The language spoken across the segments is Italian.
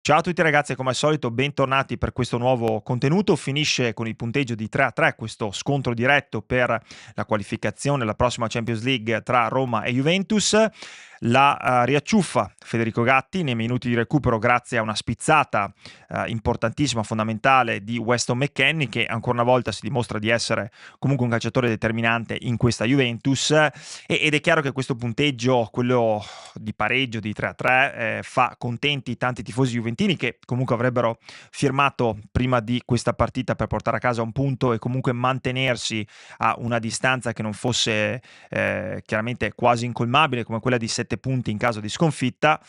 Ciao a tutti ragazzi, come al solito bentornati per questo nuovo contenuto. Finisce con il punteggio di 3-3 questo scontro diretto per la qualificazione alla prossima Champions League tra Roma e Juventus. La riacciuffa Federico Gatti nei minuti di recupero grazie a una spizzata importantissima, fondamentale di Weston McKennie, che ancora una volta si dimostra di essere comunque un calciatore determinante in questa Juventus, ed è chiaro che questo punteggio, quello di pareggio di 3-3, fa contenti tanti tifosi juventini che comunque avrebbero firmato prima di questa partita per portare a casa un punto e comunque mantenersi a una distanza che non fosse chiaramente quasi incolmabile come quella di 7 punti in caso di sconfitta.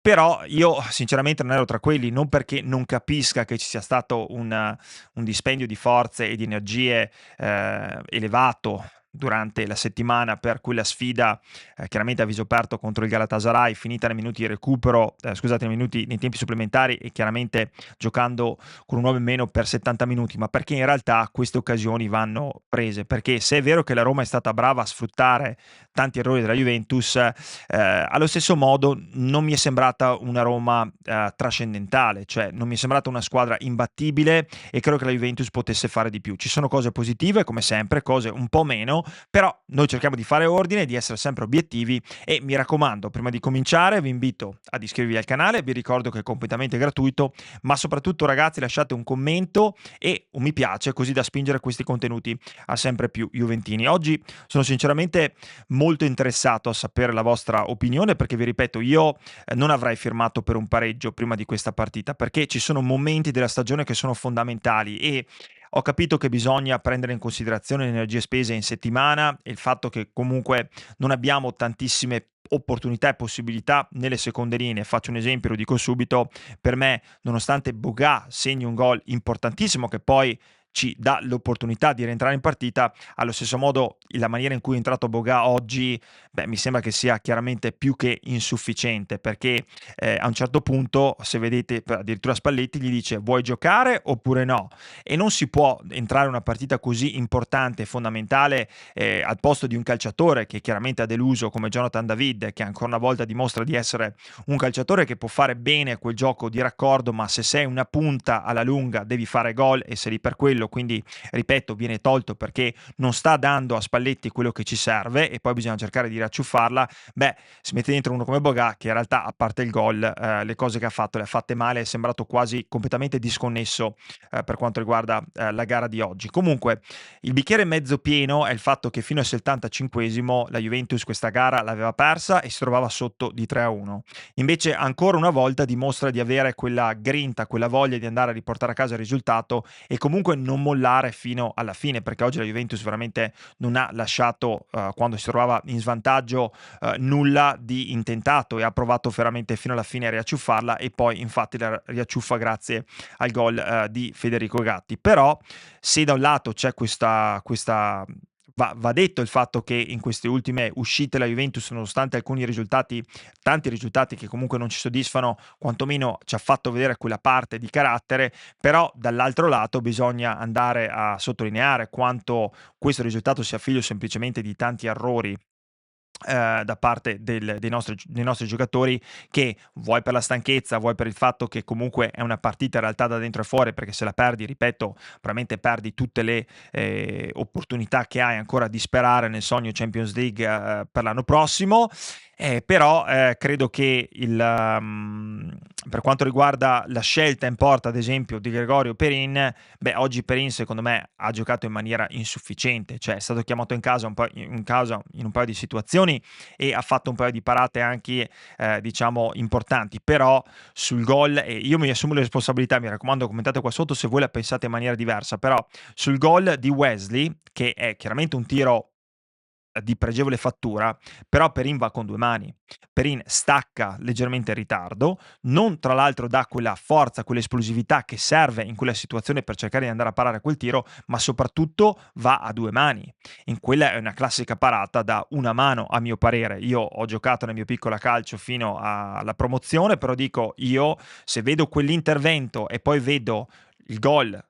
Però io sinceramente non ero tra quelli, non perché non capisca che ci sia stato un dispendio di forze e di energie elevato durante la settimana per quella sfida chiaramente a viso aperto contro il Galatasaray, finita nei minuti di recupero, nei tempi supplementari, e chiaramente giocando con un uomo in meno per 70 minuti, ma perché in realtà queste occasioni vanno prese, perché se è vero che la Roma è stata brava a sfruttare tanti errori della Juventus, allo stesso modo non mi è sembrata una Roma trascendentale, cioè non mi è sembrata una squadra imbattibile, e credo che la Juventus potesse fare di più. Ci sono cose positive come sempre, cose un po' meno, però noi cerchiamo di fare ordine, di essere sempre obiettivi, e mi raccomando, prima di cominciare vi invito ad iscrivervi al canale, vi ricordo che è completamente gratuito, ma soprattutto ragazzi lasciate un commento e un mi piace, così da spingere questi contenuti a sempre più juventini. Oggi sono sinceramente molto interessato a sapere la vostra opinione, perché vi ripeto, io non avrei firmato per un pareggio prima di questa partita, perché ci sono momenti della stagione che sono fondamentali, e ho capito che bisogna prendere in considerazione le energie spese in settimana e il fatto che comunque non abbiamo tantissime opportunità e possibilità nelle seconde linee. Faccio un esempio, lo dico subito: per me, nonostante Boga segni un gol importantissimo che poi ci dà l'opportunità di rientrare in partita, allo stesso modo la maniera in cui è entrato Boga oggi, mi sembra che sia chiaramente più che insufficiente, perché a un certo punto, se vedete, addirittura Spalletti gli dice: vuoi giocare oppure no? E non si può entrare in una partita così importante e fondamentale al posto di un calciatore che chiaramente ha deluso come Jonathan David, che ancora una volta dimostra di essere un calciatore che può fare bene quel gioco di raccordo, ma se sei una punta alla lunga devi fare gol e sei lì per quello. Quindi ripeto, viene tolto perché non sta dando a Spalletti quello che ci serve, e poi bisogna cercare di racciuffarla. Si mette dentro uno come Boga, che in realtà, a parte il gol, le cose che ha fatto le ha fatte male, è sembrato quasi completamente disconnesso per quanto riguarda la gara di oggi. Comunque il bicchiere mezzo pieno è il fatto che fino al 75esimo la Juventus questa gara l'aveva persa e si trovava sotto di 3-1. Invece ancora una volta dimostra di avere quella grinta, quella voglia di andare a riportare a casa il risultato e comunque non mollare fino alla fine, perché oggi la Juventus veramente non ha lasciato, quando si trovava in svantaggio, nulla di intentato, e ha provato veramente fino alla fine a riacciuffarla, e poi infatti la riacciuffa grazie al gol di Federico Gatti. Però se da un lato c'è questa va detto il fatto che in queste ultime uscite la Juventus, nonostante alcuni risultati, tanti risultati che comunque non ci soddisfano, quantomeno ci ha fatto vedere quella parte di carattere. Però dall'altro lato bisogna andare a sottolineare quanto questo risultato sia figlio semplicemente di tanti errori da parte dei nostri giocatori, che vuoi per la stanchezza, vuoi per il fatto che comunque è una partita in realtà da dentro e fuori, perché se la perdi, ripeto, veramente perdi tutte le opportunità che hai ancora di sperare nel sogno Champions League per l'anno prossimo. Però credo che per quanto riguarda la scelta in porta, ad esempio, di Gregorio Perin, oggi Perin secondo me ha giocato in maniera insufficiente, cioè è stato chiamato in causa in un paio di situazioni e ha fatto un paio di parate anche diciamo importanti, però sul gol, e io mi assumo le responsabilità, mi raccomando commentate qua sotto se voi la pensate in maniera diversa, però sul gol di Wesley, che è chiaramente un tiro di pregevole fattura, però Perin va con due mani. Perin stacca leggermente in ritardo, non tra l'altro dà quella forza, quell'esplosività che serve in quella situazione per cercare di andare a parare quel tiro, ma soprattutto va a due mani. In quella è una classica parata da una mano, a mio parere. Io ho giocato nel mio piccolo calcio fino alla promozione, però dico, io se vedo quell'intervento e poi vedo il gol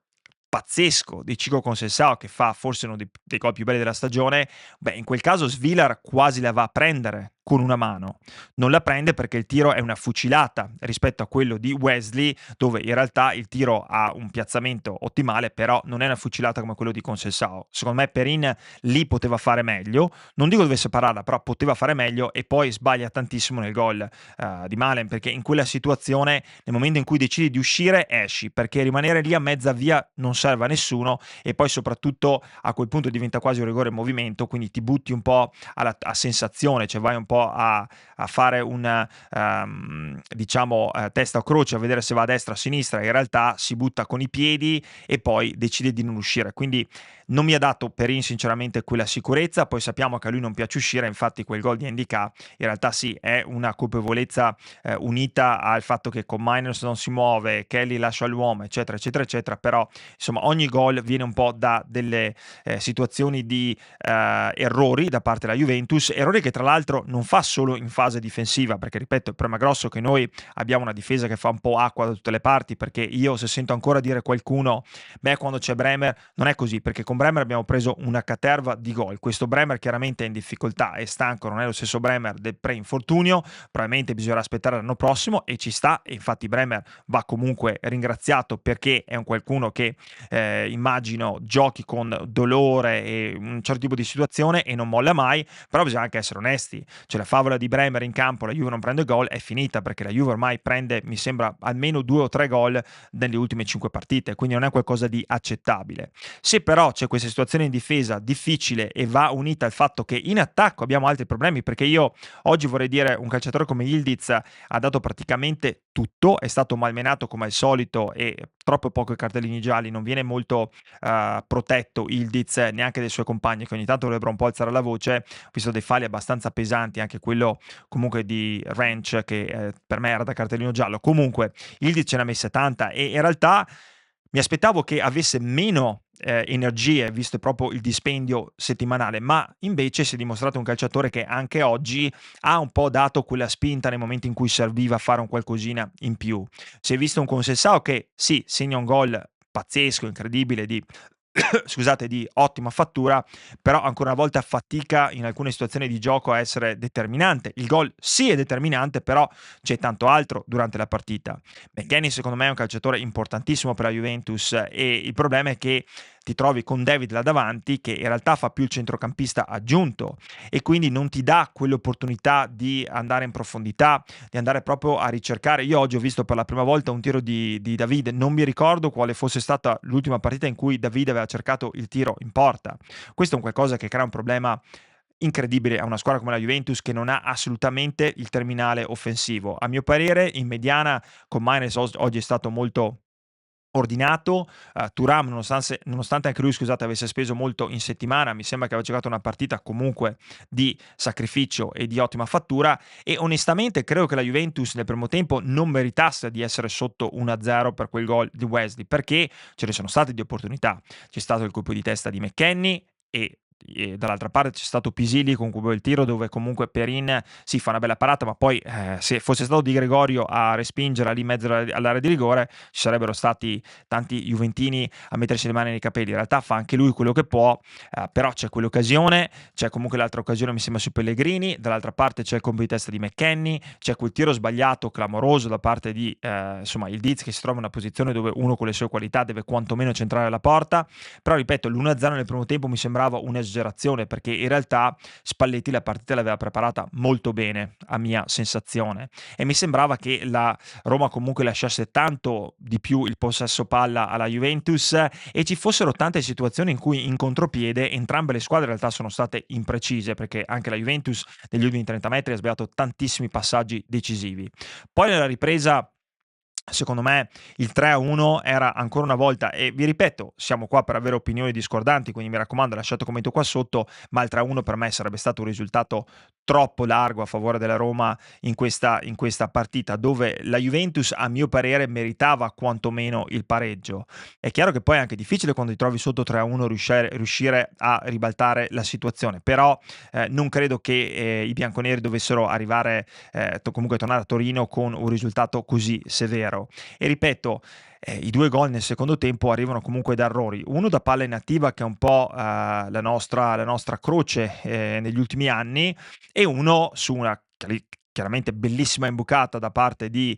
pazzesco di Chico Conceição, che fa forse uno dei gol più belli della stagione, in quel caso Svilar quasi la va a prendere con una mano. Non la prende perché il tiro è una fucilata rispetto a quello di Wesley, dove in realtà il tiro ha un piazzamento ottimale, però non è una fucilata come quello di Conceição. Secondo me Perin lì poteva fare meglio, non dico dovesse pararla, però poteva fare meglio, e poi sbaglia tantissimo nel gol di Malen, perché in quella situazione, nel momento in cui decidi di uscire, esci, perché rimanere lì a mezza via non serve a nessuno, e poi soprattutto a quel punto diventa quasi un rigore in movimento, quindi ti butti un po' a sensazione, cioè vai un po' a fare un diciamo testa o croce a vedere se va a destra o a sinistra, in realtà si butta con i piedi e poi decide di non uscire. Quindi non mi ha dato Perin sinceramente quella sicurezza. Poi sappiamo che a lui non piace uscire, infatti quel gol di Ndicà in realtà sì, è una colpevolezza unita al fatto che con Miners non si muove, Kelly lascia l'uomo, eccetera eccetera eccetera, però insomma ogni gol viene un po' da delle situazioni di errori da parte della Juventus, errori che tra l'altro non fa solo in fase difensiva, perché ripeto, il problema grosso è che noi abbiamo una difesa che fa un po' acqua da tutte le parti, perché io se sento ancora dire qualcuno, beh, quando c'è Bremer, non è così, perché con Bremer abbiamo preso una caterva di gol. Questo Bremer chiaramente è in difficoltà, è stanco, non è lo stesso Bremer del pre-infortunio, probabilmente bisognerà aspettare l'anno prossimo, e ci sta, e infatti Bremer va comunque ringraziato, perché è un qualcuno che immagino giochi con dolore e un certo tipo di situazione e non molla mai. Però bisogna anche essere onesti, cioè la favola di Bremer in campo, la Juve non prende gol, è finita, perché la Juve ormai prende, mi sembra, almeno 2 o 3 gol nelle ultime 5 partite, quindi non è qualcosa di accettabile. Se però c'è questa situazione in difesa difficile e va unita al fatto che in attacco abbiamo altri problemi, perché io oggi vorrei dire un calciatore come Yildiz ha dato praticamente tutto, è stato malmenato come al solito e troppo poco i cartellini gialli, non viene molto protetto Yildiz neanche dai suoi compagni, che ogni tanto dovrebbero un po' alzare la voce. Ho visto dei falli abbastanza pesanti, anche quello comunque di Ranch che per me era da cartellino giallo. Comunque Yildiz ce n'ha messa tanta, e in realtà mi aspettavo che avesse meno energie, visto proprio il dispendio settimanale, ma invece si è dimostrato un calciatore che anche oggi ha un po' dato quella spinta nei momenti in cui serviva fare un qualcosina in più. Si è visto un Conceição che sì, segna un gol pazzesco, incredibile, di scusate, di ottima fattura, però ancora una volta fatica in alcune situazioni di gioco a essere determinante. Il gol sì è determinante, però c'è tanto altro durante la partita. McKennie secondo me è un calciatore importantissimo per la Juventus, e il problema è che ti trovi con David là davanti, che in realtà fa più il centrocampista aggiunto, e quindi non ti dà quell'opportunità di andare in profondità, di andare proprio a ricercare. Io oggi ho visto per la prima volta un tiro di David, non mi ricordo quale fosse stata l'ultima partita in cui David aveva cercato il tiro in porta. Questo è un qualcosa che crea un problema incredibile a una squadra come la Juventus, che non ha assolutamente il terminale offensivo. A mio parere in mediana con Mahrez oggi è stato molto ordinato. Thuram, nonostante anche lui, scusate, avesse speso molto in settimana, mi sembra che aveva giocato una partita comunque di sacrificio e di ottima fattura, e onestamente credo che la Juventus nel primo tempo non meritasse di essere sotto 1-0 per quel gol di Wesley, perché ce ne sono state di opportunità. C'è stato il colpo di testa di McKennie, e dall'altra parte c'è stato Pisili con quel tiro dove comunque Perin si fa una bella parata, ma poi se fosse stato Di Gregorio a respingere lì in mezzo all'area di rigore ci sarebbero stati tanti juventini a mettersi le mani nei capelli. In realtà fa anche lui quello che può, però c'è quell'occasione, c'è comunque l'altra occasione mi sembra su Pellegrini, dall'altra parte c'è il colpo di testa di McKennie, c'è quel tiro sbagliato clamoroso da parte di insomma il Diz, che si trova in una posizione dove uno con le sue qualità deve quantomeno centrare la porta. Però ripeto, l'1-0 nel primo tempo mi sembrava un'esagerazione, perché in realtà Spalletti la partita l'aveva preparata molto bene, a mia sensazione, e mi sembrava che la Roma comunque lasciasse tanto di più il possesso palla alla Juventus, e ci fossero tante situazioni in cui in contropiede entrambe le squadre in realtà sono state imprecise, perché anche la Juventus negli ultimi 30 metri ha sbagliato tantissimi passaggi decisivi. Poi nella ripresa, secondo me il 3-1 era ancora una volta, e vi ripeto, siamo qua per avere opinioni discordanti, quindi mi raccomando lasciate un commento qua sotto, ma il 3-1 per me sarebbe stato un risultato troppo largo a favore della Roma in questa partita, dove la Juventus a mio parere meritava quantomeno il pareggio. È chiaro che poi è anche difficile quando ti trovi sotto 3-1 riuscire a ribaltare la situazione, però non credo che i bianconeri dovessero arrivare comunque tornare a Torino con un risultato così severo. 0. E ripeto, i 2 gol nel secondo tempo arrivano comunque da errori, uno da palla inattiva che è un po' la nostra croce negli ultimi anni, e uno su una chiaramente bellissima imbucata da parte di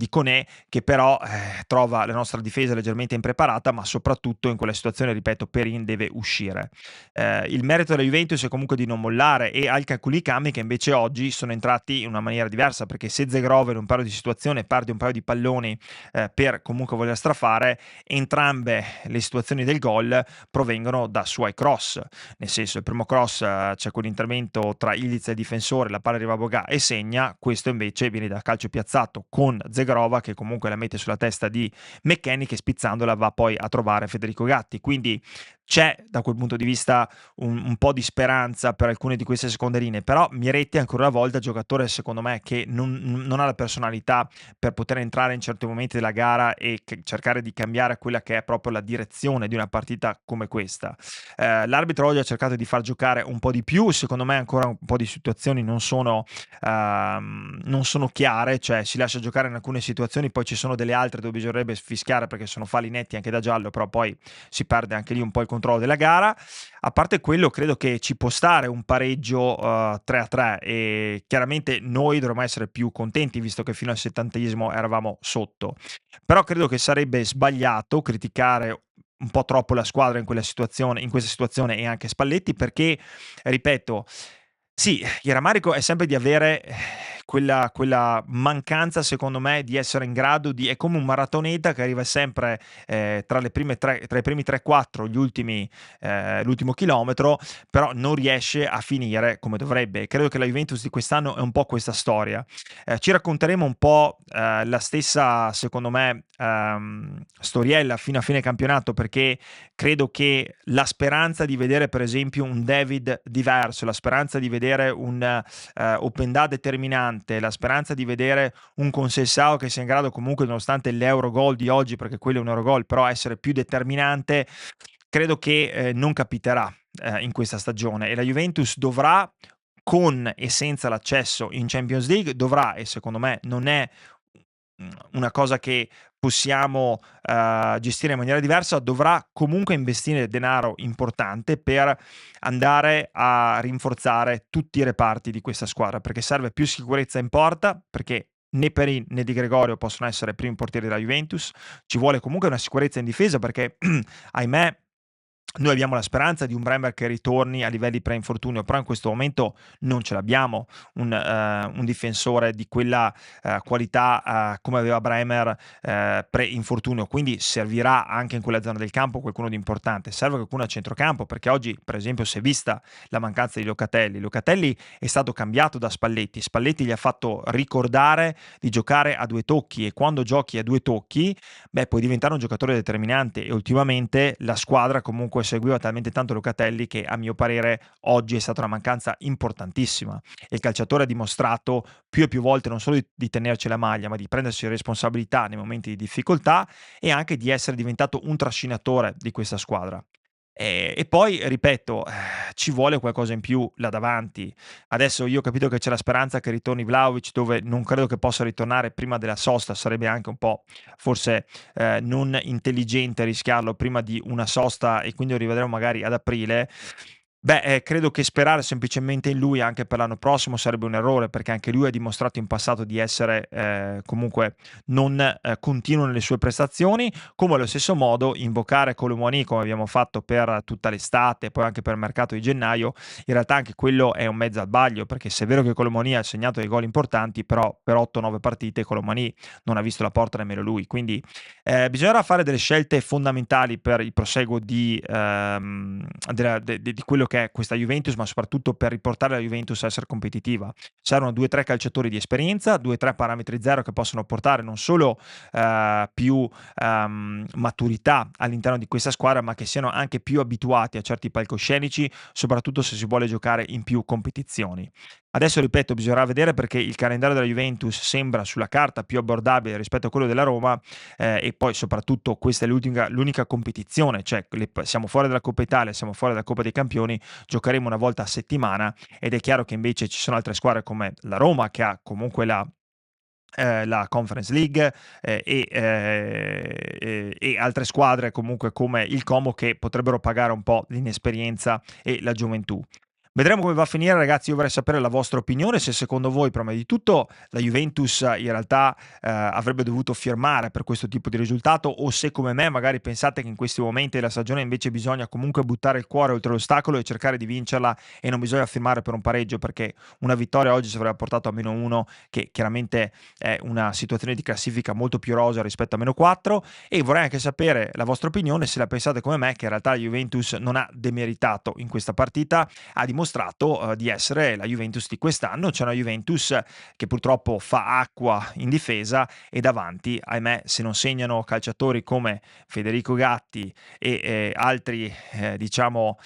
Koné, che però trova la nostra difesa leggermente impreparata, ma soprattutto in quella situazione, ripeto, Perin deve uscire. Il merito della Juventus è comunque di non mollare, e Al-Kakuli Kami che invece oggi sono entrati in una maniera diversa, perché se Zegrov in un paio di situazioni perde un paio di palloni per comunque voler strafare, entrambe le situazioni del gol provengono da suoi cross, nel senso il primo cross c'è quell'intervento tra Ilic e il difensore, la palla arriva a Boga e segna, questo invece viene da calcio piazzato con Zegrova che comunque la mette sulla testa di McKennie, che spizzandola va poi a trovare Federico Gatti, quindi c'è da quel punto di vista un po' di speranza per alcune di queste seconde linee, però Miretti ancora una volta giocatore secondo me che non ha la personalità per poter entrare in certi momenti della gara e cercare di cambiare quella che è proprio la direzione di una partita come questa. L'arbitro oggi ha cercato di far giocare un po' di più, secondo me ancora un po' di situazioni non sono chiare, cioè si lascia giocare in alcune situazioni, poi ci sono delle altre dove bisognerebbe fischiare perché sono falli netti anche da giallo, però poi si perde anche lì un po' il controllo della gara. A parte quello, credo che ci può stare un pareggio 3-3, e chiaramente noi dovremmo essere più contenti visto che fino al 70esimo eravamo sotto, però credo che sarebbe sbagliato criticare un po' troppo la squadra in questa situazione, e anche Spalletti, perché ripeto, sì, il rammarico è sempre di avere quella mancanza, secondo me, di essere in grado di è come un maratoneta che arriva sempre tra i primi 3-4, l'ultimo chilometro, però non riesce a finire come dovrebbe. Credo che la Juventus di quest'anno è un po' questa storia. Ci racconteremo un po' la stessa, secondo me, storiella fino a fine campionato, perché credo che la speranza di vedere per esempio un David diverso, la speranza di vedere un Openda determinante, la speranza di vedere un Conceição che sia in grado comunque, nonostante l'Eurogol di oggi, perché quello è un Eurogol, però essere più determinante, credo che non capiterà in questa stagione, e la Juventus dovrà, con e senza l'accesso in Champions League, dovrà, e secondo me non è una cosa che possiamo gestire in maniera diversa, dovrà comunque investire denaro importante per andare a rinforzare tutti i reparti di questa squadra, perché serve più sicurezza in porta, perché né Perin né Di Gregorio possono essere primi portieri della Juventus, ci vuole comunque una sicurezza in difesa, perché ahimè noi abbiamo la speranza di un Bremer che ritorni a livelli pre-infortunio, però in questo momento non ce l'abbiamo un difensore di quella qualità come aveva Bremer pre-infortunio, quindi servirà anche in quella zona del campo qualcuno di importante, serve qualcuno a centrocampo, perché oggi per esempio si è vista la mancanza di Locatelli è stato cambiato da Spalletti gli ha fatto ricordare di giocare a 2 tocchi, e quando giochi a 2 tocchi puoi diventare un giocatore determinante, e ultimamente la squadra comunque seguiva talmente tanto Locatelli che a mio parere oggi è stata una mancanza importantissima, e il calciatore ha dimostrato più e più volte non solo di tenerci la maglia, ma di prendersi responsabilità nei momenti di difficoltà, e anche di essere diventato un trascinatore di questa squadra. E poi, ripeto, ci vuole qualcosa in più là davanti. Adesso io ho capito che c'è la speranza che ritorni Vlahovic, dove non credo che possa ritornare prima della sosta, sarebbe anche un po' forse non intelligente rischiarlo prima di una sosta, e quindi lo rivedremo magari ad aprile. Credo che sperare semplicemente in lui anche per l'anno prossimo sarebbe un errore, perché anche lui ha dimostrato in passato di essere comunque non continuo nelle sue prestazioni, come allo stesso modo invocare Colomoni come abbiamo fatto per tutta l'estate e poi anche per il mercato di gennaio, in realtà anche quello è un mezzo al baglio, perché se è vero che Colomoni ha segnato dei gol importanti, però per 8-9 partite Colomoni non ha visto la porta nemmeno lui, quindi bisognerà fare delle scelte fondamentali per il proseguo di quello che è questa Juventus, ma soprattutto per riportare la Juventus a essere competitiva. Servono 2-3 calciatori di esperienza, 2-3 parametri zero che possono portare non solo più maturità all'interno di questa squadra, ma che siano anche più abituati a certi palcoscenici, soprattutto se si vuole giocare in più competizioni. Adesso ripeto, bisognerà vedere, perché il calendario della Juventus sembra sulla carta più abbordabile rispetto a quello della Roma, e poi soprattutto questa è l'unica competizione, cioè siamo fuori dalla Coppa Italia, siamo fuori dalla Coppa dei Campioni, giocheremo una volta a settimana, ed è chiaro che invece ci sono altre squadre come la Roma, che ha comunque la Conference League e altre squadre comunque come il Como che potrebbero pagare un po' l'inesperienza e la gioventù. Vedremo come va a finire, ragazzi. Io vorrei sapere la vostra opinione, se secondo voi, prima di tutto, la Juventus in realtà avrebbe dovuto firmare per questo tipo di risultato, o se come me magari pensate che in questi momenti della stagione invece bisogna comunque buttare il cuore oltre l'ostacolo e cercare di vincerla e non bisogna firmare per un pareggio, perché una vittoria oggi ci avrebbe portato a -1, che chiaramente è una situazione di classifica molto più rosea rispetto a -4. E vorrei anche sapere la vostra opinione, se la pensate come me, che in realtà la Juventus non ha demeritato in questa partita, ha dimostrato di essere la Juventus di quest'anno. C'è una Juventus che purtroppo fa acqua in difesa e davanti, ahimè, se non segnano calciatori come Federico Gatti e altri diciamo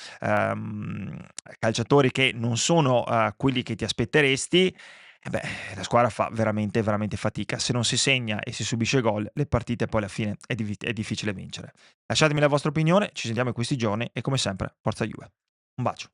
calciatori che non sono quelli che ti aspetteresti, beh, la squadra fa veramente, veramente fatica. Se non si segna e si subisce gol, le partite poi alla fine è difficile vincere. Lasciatemi la vostra opinione, ci sentiamo in questi giorni e come sempre, forza Juve. Un bacio.